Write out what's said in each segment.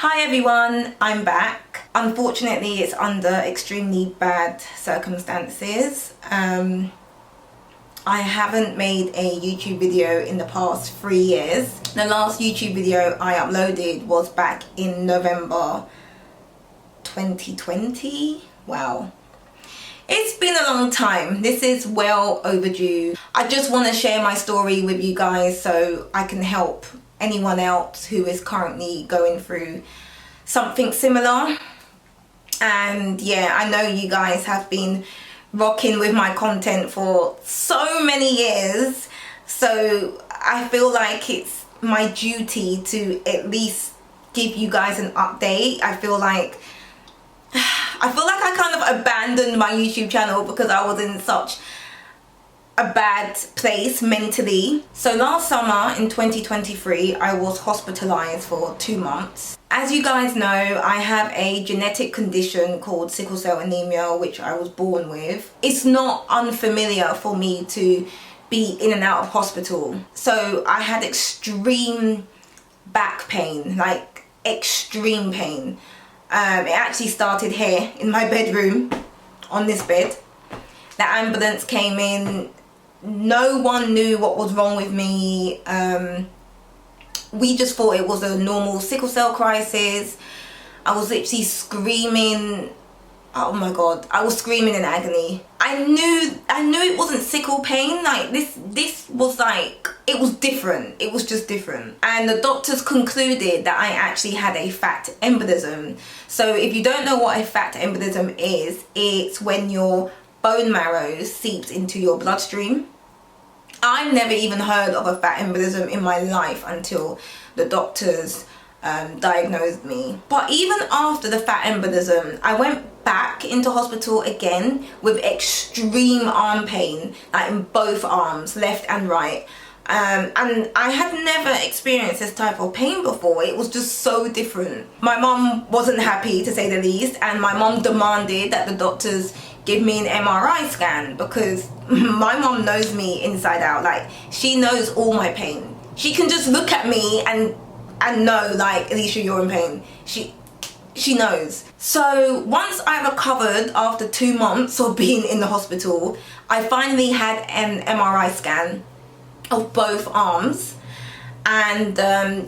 Hi everyone, I'm back. Unfortunately, it's under extremely bad circumstances. I haven't made a YouTube video in the past 3 years. The last YouTube video I uploaded was back in November 2020. Wow. It's been a long time. This is well overdue. I just want to share my story with you guys so I can help anyone else who is currently going through something similar. And yeah, I know you guys have been rocking with my content for so many years, so I feel like it's my duty to at least give you guys an update. I feel like I kind of abandoned my YouTube channel because I was in such a bad place mentally. So last summer in 2023, I was hospitalized for 2 months. As you guys know, I have a genetic condition called sickle cell anemia, which I was born with. It's not unfamiliar for me to be in and out of hospital. So I had extreme back pain, like extreme pain. It actually started here in my bedroom, on this bed. The ambulance came in. No one knew what was wrong with me. We just thought it was a normal sickle cell crisis. I was literally screaming. Oh my god, I was screaming in agony. I knew it wasn't sickle pain. Like this was like, it was different. It was just different. And the doctors concluded that I actually had a fat embolism. So if you don't know what a fat embolism is, it's when your bone marrow seeps into your bloodstream. I've never even heard of a fat embolism in my life until the doctors diagnosed me. But even after the fat embolism, I went back into hospital again with extreme arm pain, like in both arms, left and right. And I had never experienced this type of pain before. It was just so different. My mum wasn't happy, to say the least, and my mum demanded that the doctors give me an MRI scan because my mum knows me inside out. Like, she knows all my pain. She can just look at me and know, like, Alicia, you're in pain. She knows. So once I recovered after 2 months of being in the hospital, I finally had an MRI scan of both arms. And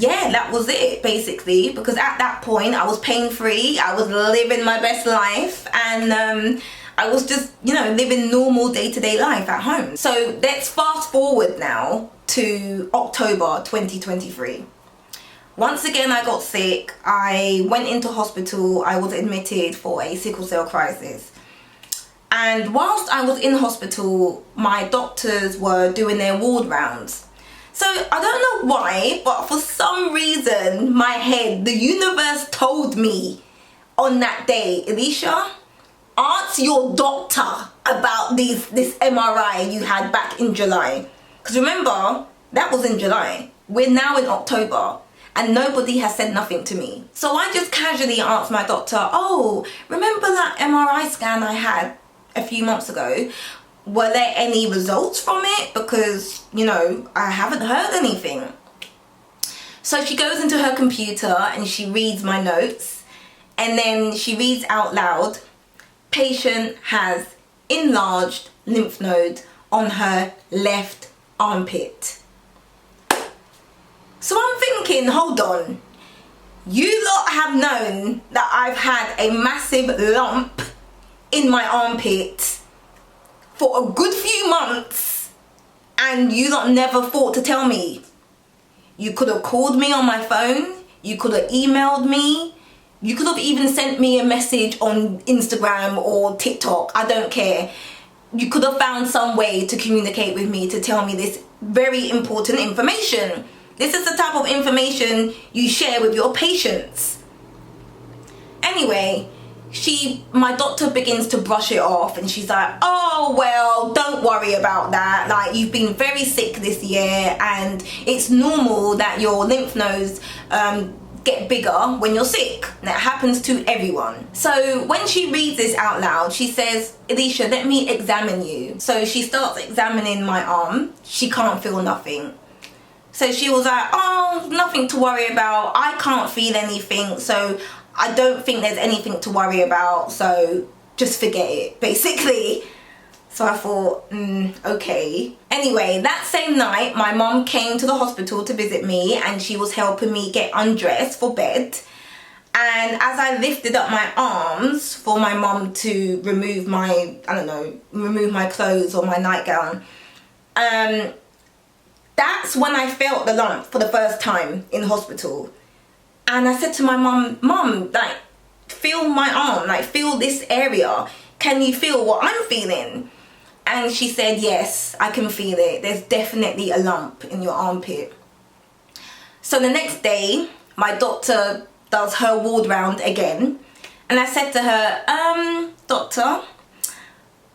yeah, that was it basically, because at that point I was pain-free. I was living my best life, and I was just, you know, living normal day-to-day life at home. So let's fast forward now to October 2023. Once again, I got sick. I went into hospital. I was admitted for a sickle cell crisis. And whilst I was in hospital, my doctors were doing their ward rounds. So I don't know why, but for some reason, my head, the universe told me on that day, Alicia, ask your doctor about this MRI you had back in July. Because remember, that was in July. We're now in October and nobody has said nothing to me. So I just casually asked my doctor, oh, remember that MRI scan I had a few months ago? Were there any results from it? Because, you know, I haven't heard anything. So she goes into her computer and she reads my notes, and then she reads out loud, patient has enlarged lymph node on her left armpit. So I'm thinking, hold on, you lot have known that I've had a massive lump in my armpit for a good few months, and you lot never thought to tell me. You could have called me on my phone, you could have emailed me, you could have even sent me a message on Instagram or TikTok, I don't care. You could have found some way to communicate with me to tell me this very important information. This is the type of information you share with your patients. Anyway, my doctor begins to brush it off, and she's like, oh, well, don't worry about that. Like, you've been very sick this year, and it's normal that your lymph nodes get bigger when you're sick. That happens to everyone. So when she reads this out loud, she says, Alicia, let me examine you. So she starts examining my arm. She can't feel nothing. So she was like, oh, nothing to worry about. I can't feel anything, so I don't think there's anything to worry about, so just forget it, basically. So I thought, okay. Anyway, that same night, my mum came to the hospital to visit me, and she was helping me get undressed for bed. And as I lifted up my arms for my mum to remove my, remove my clothes or my nightgown, that's when I felt the lump for the first time in hospital. And I said to my mum, like, feel my arm, like, feel this area. Can you feel what I'm feeling? And she said, yes, I can feel it. There's definitely a lump in your armpit. So the next day, my doctor does her ward round again. And I said to her, doctor,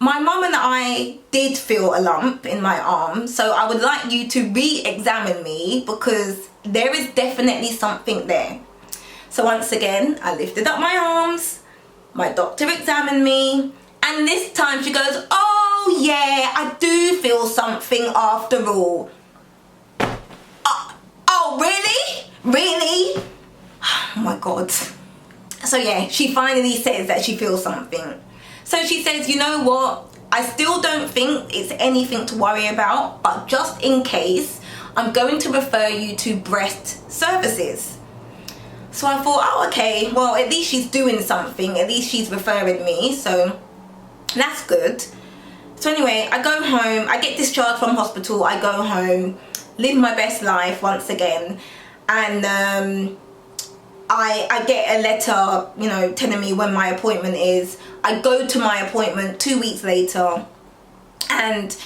my mum and I did feel a lump in my arm, so I would like you to re-examine me because there is definitely something there. So once again, I lifted up my arms, my doctor examined me, and this time she goes, oh yeah, I do feel something after all. Oh really? Really? Oh my God. So yeah, she finally says that she feels something. So she says, you know what, I still don't think it's anything to worry about, but just in case, I'm going to refer you to breast services. So I thought, oh okay, well at least she's doing something, at least she's referring me, so that's good. So anyway, I go home, I get discharged from hospital, I go home, live my best life once again, and I get a letter, you know, telling me when my appointment is. I go to my appointment 2 weeks later, and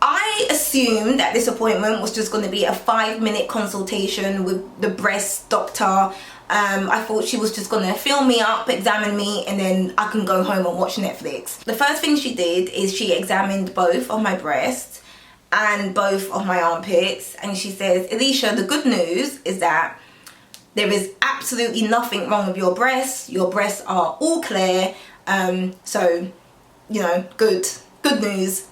I assumed that this appointment was just going to be a 5-minute consultation with the breast doctor. I thought she was just going to fill me up, examine me, and then I can go home and watch Netflix. The first thing she did is she examined both of my breasts and both of my armpits, and she says, Alicia, the good news is that there is absolutely nothing wrong with your breasts. Your breasts are all clear. So, you know, good news.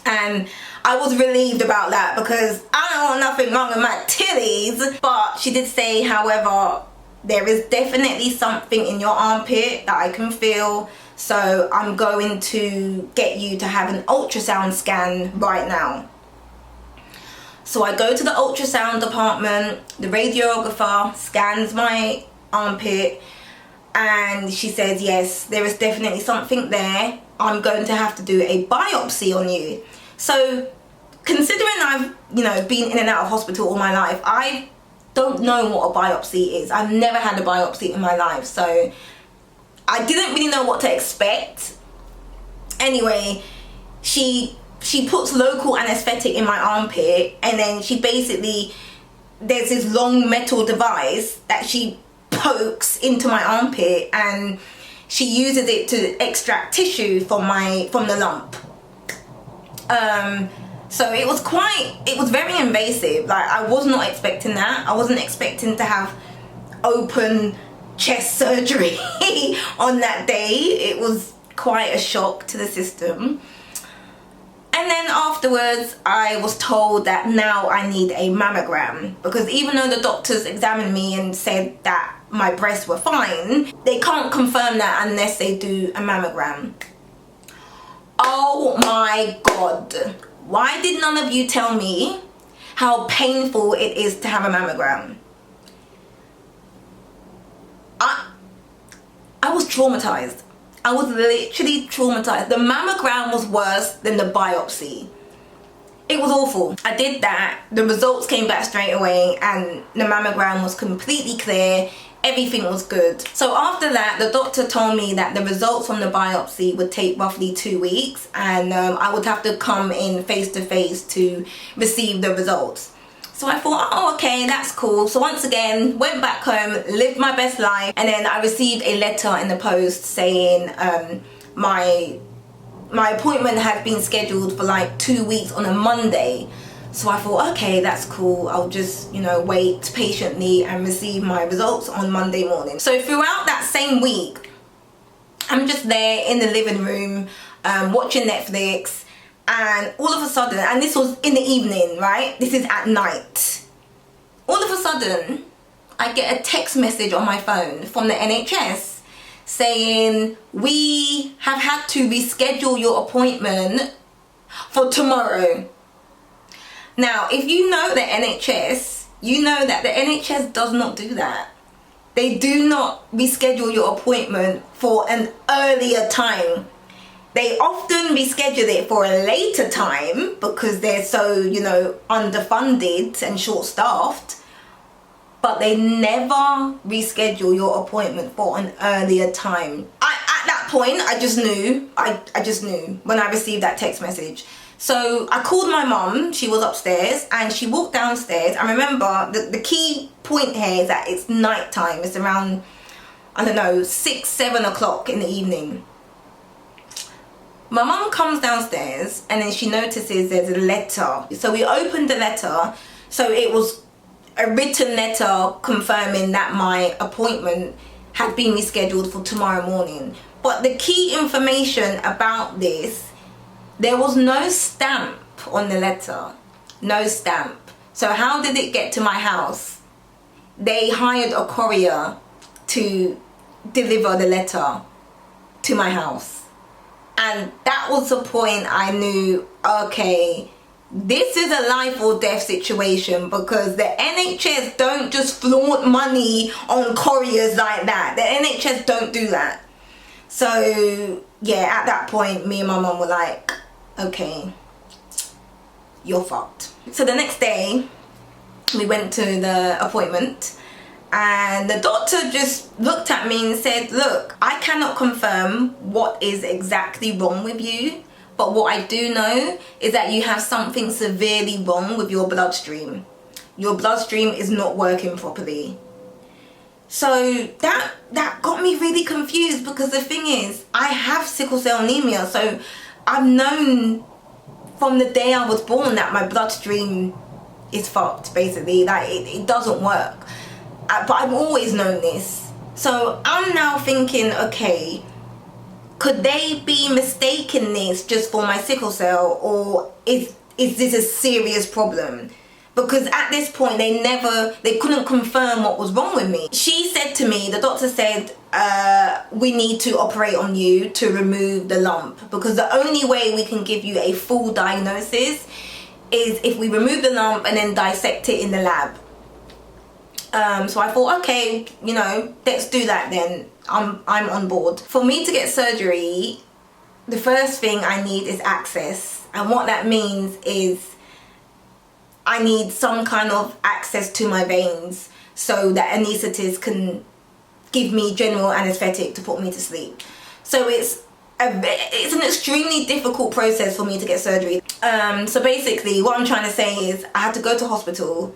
And I was relieved about that because I don't want nothing wrong with my titties. But she did say, however, there is definitely something in your armpit that I can feel. So I'm going to get you to have an ultrasound scan right now. So I go to the ultrasound department, the radiographer scans my armpit, and she says, yes, there is definitely something there. I'm going to have to do a biopsy on you. So considering I've, you know, been in and out of hospital all my life, I don't know what a biopsy is. I've never had a biopsy in my life, so I didn't really know what to expect. Anyway, she puts local anesthetic in my armpit, and then she basically, there's this long metal device that she pokes into my armpit, and she uses it to extract tissue from the lump. So it was very invasive. Like, I was not expecting that. I wasn't expecting to have open chest surgery on that day. It was quite a shock to the system. And then afterwards, I was told that now I need a mammogram, because even though the doctors examined me and said that my breasts were fine, they can't confirm that unless they do a mammogram. Oh my God. Why did none of you tell me how painful it is to have a mammogram? I was traumatized. I was literally traumatized. The mammogram was worse than the biopsy. It was awful. I did that. The results came back straight away, and the mammogram was completely clear. Everything was good. So after that, the doctor told me that the results from the biopsy would take roughly 2 weeks, and I would have to come in face to face to receive the results. So I thought, oh, okay, that's cool. So once again, went back home, lived my best life, and then I received a letter in the post saying my appointment had been scheduled for like 2 weeks on a Monday. So I thought, okay, that's cool. I'll just, you know, wait patiently and receive my results on Monday morning. So throughout that same week, I'm just there in the living room watching Netflix, And all of a sudden, and this was in the evening, right? This is at night. All of a sudden, I get a text message on my phone from the NHS saying, we have had to reschedule your appointment for tomorrow. Now, if you know the NHS, you know that the NHS does not do that. They do not reschedule your appointment for an earlier time. They often reschedule it for a later time because they're so, underfunded and short-staffed. But they never reschedule your appointment for an earlier time. At that point, I just knew. I just knew when I received that text message. So I called my mum, she was upstairs, and she walked downstairs. I remember the key point here is that it's night time. It's around, 6, 7 o'clock in the evening. My mum comes downstairs and then she notices there's a letter. So we opened the letter. So it was a written letter confirming that my appointment had been rescheduled for tomorrow morning. But the key information about this, there was no stamp on the letter. No stamp. So how did it get to my house? They hired a courier to deliver the letter to my house. And that was the point I knew, okay, this is a life or death situation, because the NHS don't just flaunt money on couriers like that. The NHS don't do that. So yeah, at that point, me and my mum were like, okay, you're fucked. So the next day, we went to the appointment, and the doctor just looked at me and said, look, I cannot confirm what is exactly wrong with you, but what I do know is that you have something severely wrong with your bloodstream. Your bloodstream is not working properly. So that got me really confused, because the thing is, I have sickle cell anemia, so I've known from the day I was born that my bloodstream is fucked, basically. Like, it doesn't work. But I've always known this. So I'm now thinking, okay, could they be mistaking this just for my sickle cell, or is this a serious problem? Because at this point they couldn't confirm what was wrong with me. She said to me, the doctor said, we need to operate on you to remove the lump, because the only way we can give you a full diagnosis is if we remove the lump and then dissect it in the lab. So I thought, okay, let's do that then. I'm on board. For me to get surgery, the first thing I need is access. And what that means is I need some kind of access to my veins so that anaesthetist can give me general anesthetic to put me to sleep. So it's an extremely difficult process for me to get surgery. So basically what I'm trying to say is I had to go to hospital,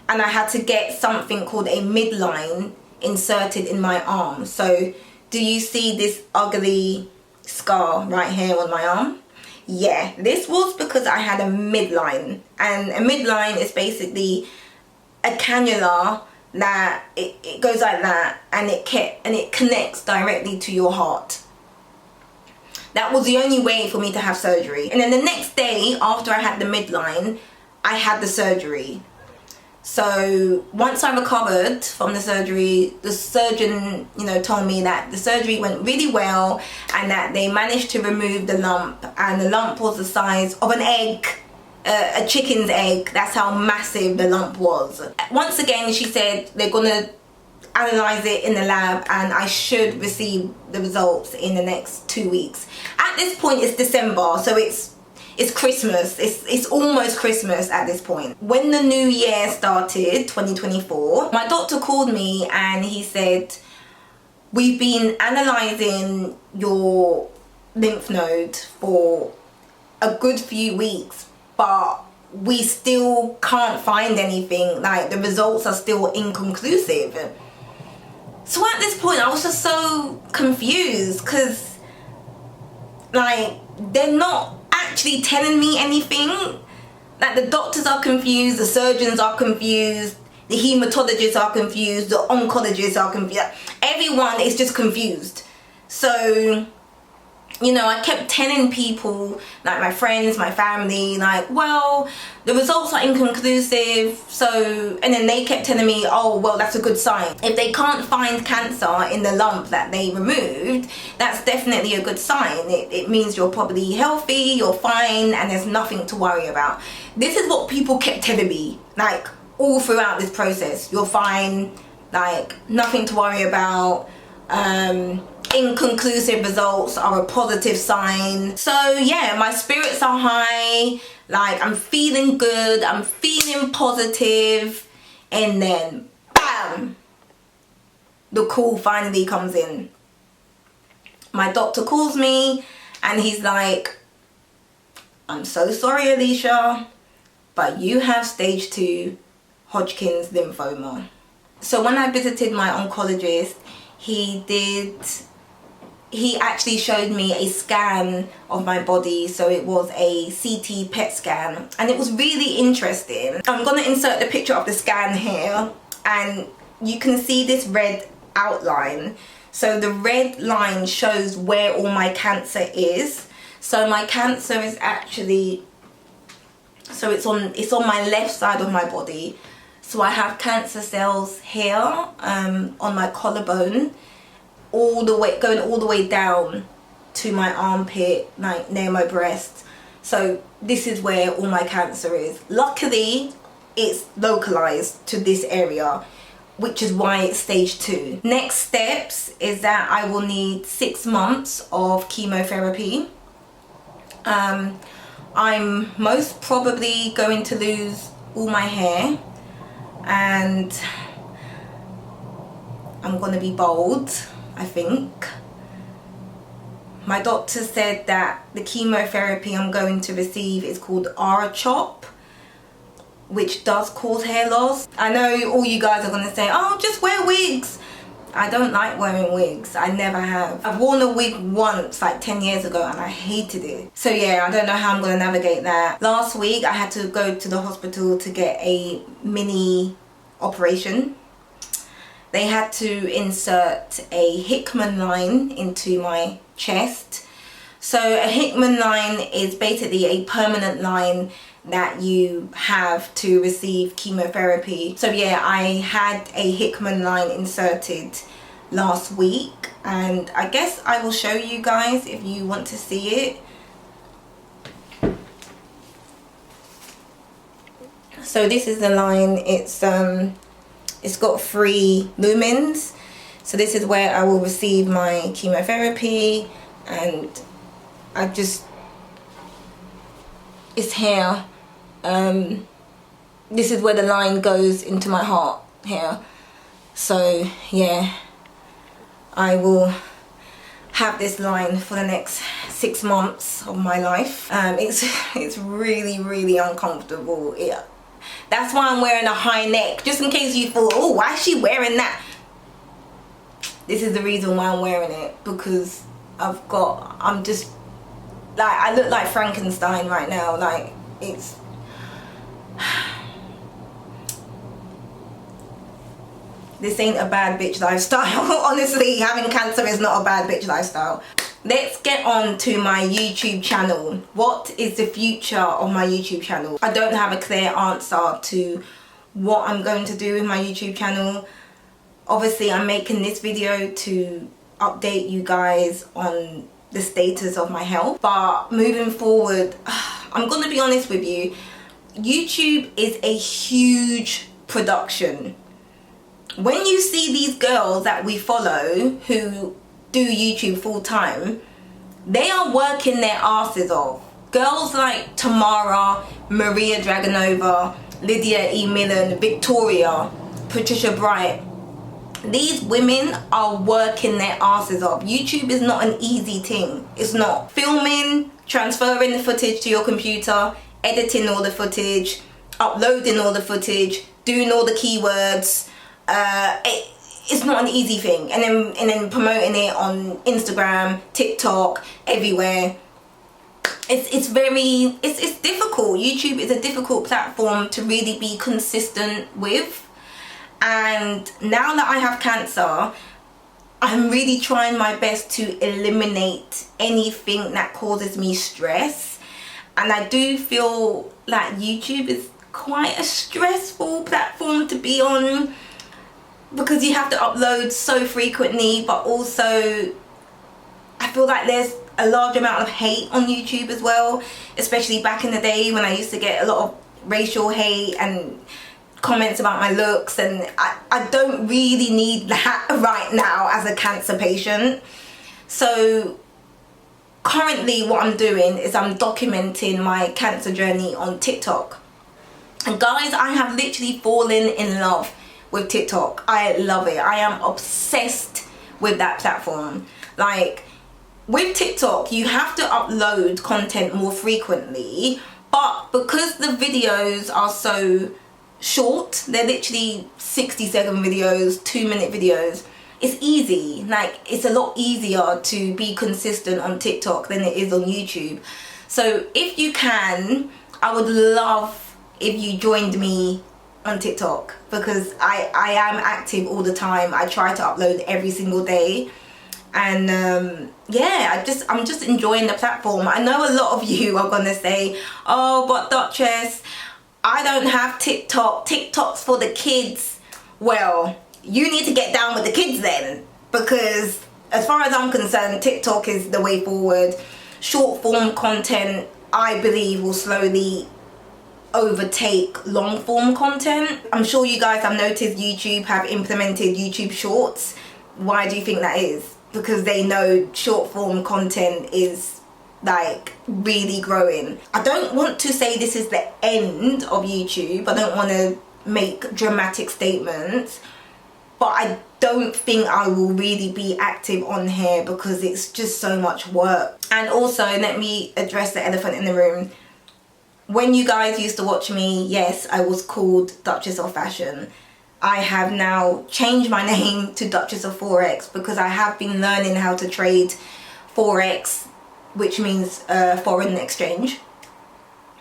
and I had to get something called a midline inserted in my arm. So do you see this ugly scar right here on my arm? Yeah, this was because I had a midline. And a midline is basically a cannula that it goes like that, and it connects directly to your heart. That was the only way for me to have surgery. And then the next day after I had the midline, I had the surgery. So once I recovered from the surgery, the surgeon, told me that the surgery went really well, and that they managed to remove the lump, and the lump was the size of an egg, a chicken's egg. That's how massive the lump was. Once again, she said they're gonna analyze it in the lab, and I should receive the results in the next 2 weeks. At this point, it's December, so it's Christmas. It's almost Christmas at this point. When the new year started, 2024, my doctor called me and he said, we've been analysing your lymph node for a good few weeks, but we still can't find anything. Like, the results are still inconclusive. So at this point, I was just so confused, because, they're not actually telling me anything. Like, the doctors are confused, the surgeons are confused, the hematologists are confused, the oncologists are confused. Everyone is just confused. So you know, I kept telling people, like my friends, my family, like, well, the results are inconclusive. So, and then they kept telling me, oh, well, that's a good sign. If they can't find cancer in the lump that they removed, that's definitely a good sign. It means you're probably healthy, you're fine, and there's nothing to worry about. This is what people kept telling me, like, all throughout this process. You're fine, like, nothing to worry about. Inconclusive results are a positive sign. So yeah, my spirits are high, like I'm feeling good, I'm feeling positive, and then bam, the call finally comes in. My doctor calls me and he's like, I'm so sorry, Alicia, but you have stage 2 Hodgkins lymphoma. So when I visited my oncologist, he actually showed me a scan of my body. So it was a CT PET scan, and it was really interesting. I'm gonna insert the picture of the scan here, and you can see this red outline. So the red line shows where all my cancer is. So my cancer is actually, so it's on my left side of my body. So I have cancer cells here on my collarbone, going all the way down to my armpit, like near my breast. So this is where all my cancer is. Luckily, it's localized to this area, which is why it's stage 2. Next steps is that I will need 6 months of chemotherapy. I'm most probably going to lose all my hair, and I'm gonna be bald, I think. My doctor said that the chemotherapy I'm going to receive is called R-CHOP, which does cause hair loss. I know all you guys are gonna say, oh, just wear wigs. I don't like wearing wigs. I never have. I've worn a wig once, like 10 years ago, and I hated it. So yeah, I don't know how I'm gonna navigate that. Last week, I had to go to the hospital to get a mini operation. They had to insert a Hickman line into my chest. So a Hickman line is basically a permanent line that you have to receive chemotherapy. So yeah, I had a Hickman line inserted last week, and I guess I will show you guys if you want to see it. So this is the line. It's got 3 lumens. So this is where I will receive my chemotherapy, and it's here. This is where the line goes into my heart here. So yeah, I will have this line for the next 6 months of my life. It's really, really uncomfortable. That's why I'm wearing a high neck, just in case you thought, oh, why is she wearing that? This is the reason why I'm wearing it, because I'm just, like, I look like Frankenstein right now. Like, it's, this ain't a bad bitch lifestyle. Honestly, having cancer is not a bad bitch lifestyle. Let's get on to my YouTube channel. What is the future of my YouTube channel? I don't have a clear answer to what I'm going to do with my YouTube channel. Obviously, I'm making this video to update you guys on the status of my health. But moving forward, I'm going to be honest with you. YouTube is a huge production. When you see these girls that we follow who do YouTube full time, they are working their asses off. Girls like Tamara, Maria Dragonova, Lydia E. Millen, Victoria, Patricia Bright. These women are working their asses off. YouTube is not an easy thing. It's not. Filming, transferring the footage to your computer, editing all the footage, uploading all the footage, doing all the keywords. It's not an easy thing, and then promoting it on Instagram, TikTok, everywhere. It's difficult. YouTube is a difficult platform to really be consistent with. And now that I have cancer, I'm really trying my best to eliminate anything that causes me stress. And I do feel like YouTube is quite a stressful platform to be on, because you have to upload so frequently, but also I feel like there's a large amount of hate on YouTube as well, especially back in the day when I used to get a lot of racial hate and comments about my looks, and I don't really need that right now as a cancer patient. So currently what I'm doing is I'm documenting my cancer journey on TikTok. And guys, I have literally fallen in love with TikTok. I love it. I am obsessed with that platform. Like, with TikTok, you have to upload content more frequently, but because the videos are so short, they're literally 60-second videos, 2-minute videos, it's easy. Like, it's a lot easier to be consistent on TikTok than it is on YouTube. So if you can, I would love if you joined me on TikTok, because I am active all the time. I try to upload every single day, and yeah, I'm just enjoying the platform. I know a lot of you are gonna say, oh, but Duchess, I don't have TikTok. TikTok's for the kids. Well, you need to get down with the kids then, because as far as I'm concerned, TikTok is the way forward. Short form content, I believe, will slowly overtake long form content. I'm sure you guys have noticed YouTube have implemented YouTube Shorts. Why do you think that is? Because they know short form content is like really growing. I don't want to say this is the end of YouTube. I don't want to make dramatic statements, but I don't think I will really be active on here because it's just so much work. And also, let me address the elephant in the room. When you guys used to watch me, yes, I was called Duchess of Fashion. I have now changed my name to Duchess of Forex because I have been learning how to trade Forex, which means foreign exchange.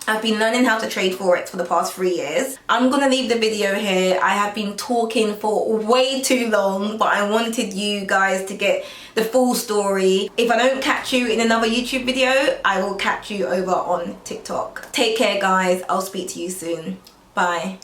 I've been learning how to trade Forex for the past 3 years. I'm gonna leave the video here. I have been talking for way too long, but I wanted you guys to get the full story. If I don't catch you in another YouTube video, I will catch you over on TikTok. Take care, guys. I'll speak to you soon. Bye.